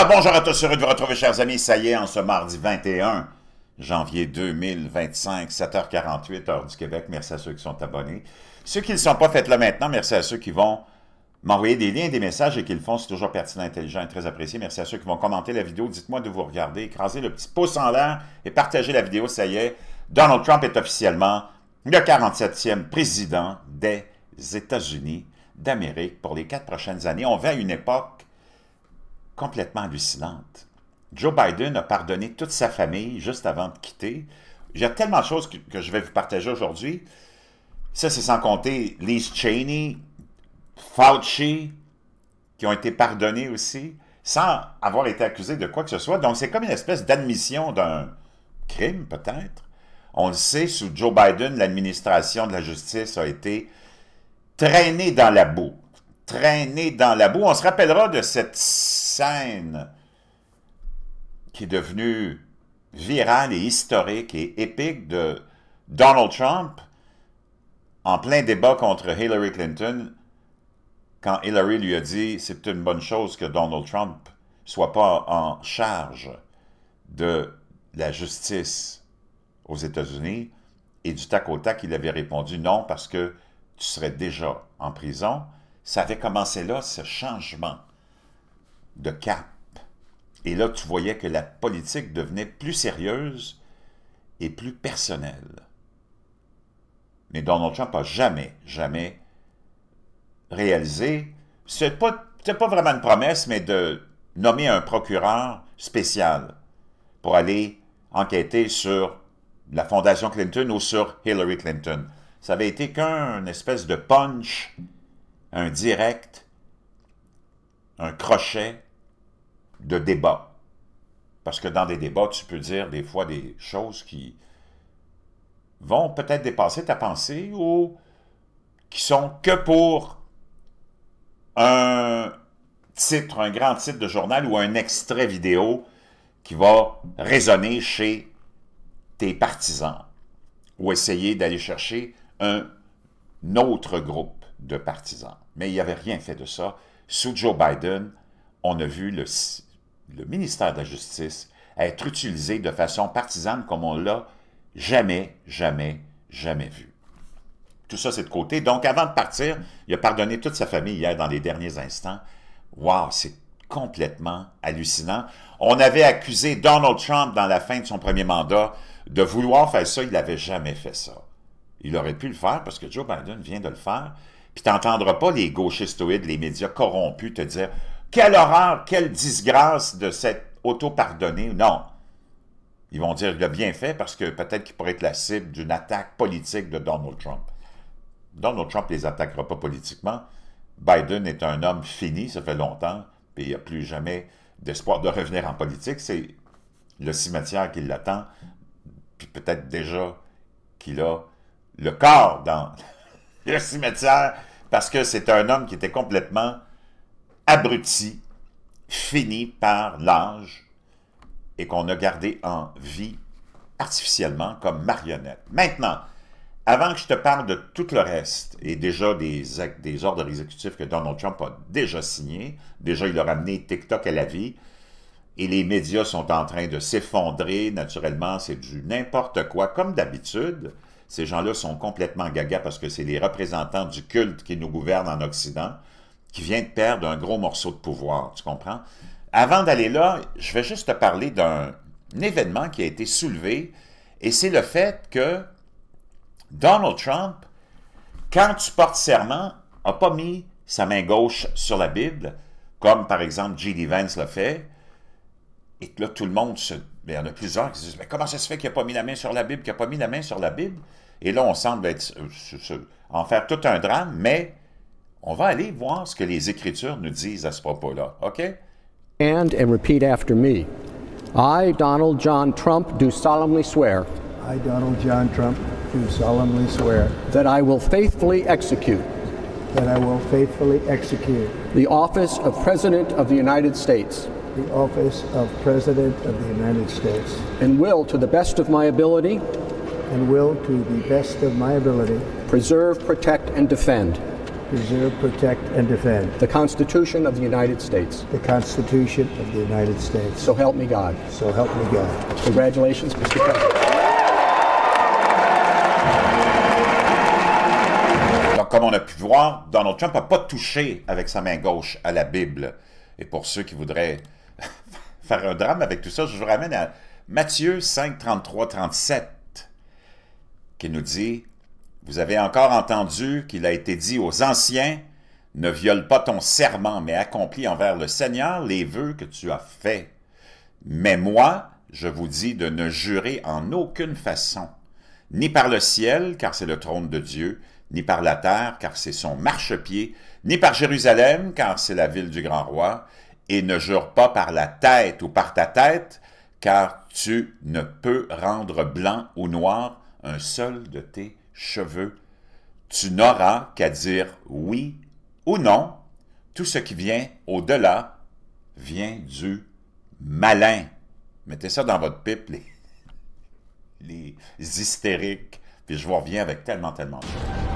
Alors, bonjour à tous, heureux de vous retrouver, chers amis. Ça y est, en ce mardi 21 janvier 2025, 7h48, heure du Québec. Merci à ceux qui sont abonnés. Ceux qui ne le sont pas, faites-le maintenant. Merci à ceux qui vont m'envoyer des liens, des messages et qui le font. C'est toujours pertinent, intelligent et très apprécié. Merci à ceux qui vont commenter la vidéo. Dites-moi de vous regarder. Écrasez le petit pouce en l'air et partagez la vidéo. Ça y est, Donald Trump est officiellement le 47e président des États-Unis d'Amérique pour les 4 prochaines années. On va à une époque complètement hallucinante. Joe Biden a pardonné toute sa famille juste avant de quitter. Il y a tellement de choses que je vais vous partager aujourd'hui. Ça, c'est sans compter Liz Cheney, Fauci, qui ont été pardonnés aussi, sans avoir été accusés de quoi que ce soit. Donc, c'est comme une espèce d'admission d'un crime, peut-être. On le sait, sous Joe Biden, l'administration de la justice a été traînée dans la boue. Traînée dans la boue. On se rappellera de cette scène qui est devenue virale et historique et épique de Donald Trump en plein débat contre Hillary Clinton, quand Hillary lui a dit « c'est une bonne chose que Donald Trump ne soit pas en charge de la justice aux États-Unis », et du tac au tac, il avait répondu « non, parce que tu serais déjà en prison ». Ça avait commencé là, ce changement de cap. Et là, tu voyais que la politique devenait plus sérieuse et plus personnelle. Mais Donald Trump n'a jamais réalisé, c'est pas vraiment une promesse, mais de nommer un procureur spécial pour aller enquêter sur la Fondation Clinton ou sur Hillary Clinton. Ça avait été qu'un espèce de punch, un direct, un crochet de débat. Parce que dans des débats, tu peux dire des fois des choses qui vont peut-être dépasser ta pensée ou qui sont que pour un titre, un grand titre de journal ou un extrait vidéo qui va résonner chez tes partisans ou essayer d'aller chercher un autre groupe de partisans. Mais il n'y avait rien fait de ça. Sous Joe Biden, on a vu le ministère de la Justice être utilisé de façon partisane comme on l'a jamais vu. Tout ça, c'est de côté. Donc, avant de partir, il a pardonné toute sa famille hier dans les derniers instants. Wow, c'est complètement hallucinant. On avait accusé Donald Trump dans la fin de son premier mandat de vouloir faire ça. Il n'avait jamais fait ça. Il aurait pu le faire parce que Joe Biden vient de le faire. Puis tu n'entendras pas les gauchistoïdes, les médias corrompus te dire « Quelle horreur, quelle disgrâce de s'être auto-pardonné. » Non. Ils vont dire « Il a bien fait parce que peut-être qu'il pourrait être la cible d'une attaque politique de Donald Trump. » Donald Trump ne les attaquera pas politiquement. Biden est un homme fini, ça fait longtemps, puis il n'y a plus jamais d'espoir de revenir en politique. C'est le cimetière qui l'attend, puis peut-être déjà qu'il a le corps dans le cimetière, parce que c'est un homme qui était complètement abruti, fini par l'âge, et qu'on a gardé en vie artificiellement comme marionnette. Maintenant, avant que je te parle de tout le reste, et déjà des ordres exécutifs que Donald Trump a déjà signés, déjà il a ramené TikTok à la vie, et les médias sont en train de s'effondrer, naturellement, c'est du n'importe quoi, comme d'habitude. Ces gens-là sont complètement gaga parce que c'est les représentants du culte qui nous gouvernent en Occident qui viennent de perdre un gros morceau de pouvoir, tu comprends? Avant d'aller là, je vais juste te parler d'un événement qui a été soulevé, et c'est le fait que Donald Trump, quand tu portes serment, n'a pas mis sa main gauche sur la Bible, comme par exemple J.D. Vance l'a fait, et que là, tout le monde se... Il y en a plusieurs qui disent « Mais comment ça se fait qu'il n'a pas mis la main sur la Bible, qu'il n'a pas mis la main sur la Bible? » Et là, on semble en faire tout un drame, mais on va aller voir ce que les Écritures nous disent à ce propos-là, OK? And repeat after me. I, Donald John Trump, do solemnly swear. I, Donald John Trump, do solemnly swear. That I will faithfully execute. That I will faithfully execute. The office of President of the United States. The office of President of the United States. And will, to the best of my ability. And will, to the best of my ability. Preserve, protect, and defend. preserve, protect, and defend the Constitution of the United States. the Constitution of the United States. So help me God. So help me God. Congratulations, Mr. President. Donc, comme on a pu voir, Donald Trump n'a pas touché avec sa main gauche à la Bible. Et pour ceux qui voudraient faire un drame avec tout ça, je vous ramène à Matthieu 5, 33, 37, qui nous dit « Vous avez encore entendu qu'il a été dit aux anciens, ne viole pas ton serment, mais accomplis envers le Seigneur les vœux que tu as faits. Mais moi, je vous dis de ne jurer en aucune façon, ni par le ciel, car c'est le trône de Dieu, ni par la terre, car c'est son marchepied, ni par Jérusalem, car c'est la ville du grand roi, et ne jure pas par la tête ou par ta tête, car tu ne peux rendre blanc ou noir un seul de tes cheveux. Tu n'auras qu'à dire oui ou non. Tout ce qui vient au-delà vient du malin. Mettez ça dans votre pipe, les hystériques, puis je vous reviens avec tellement de choses.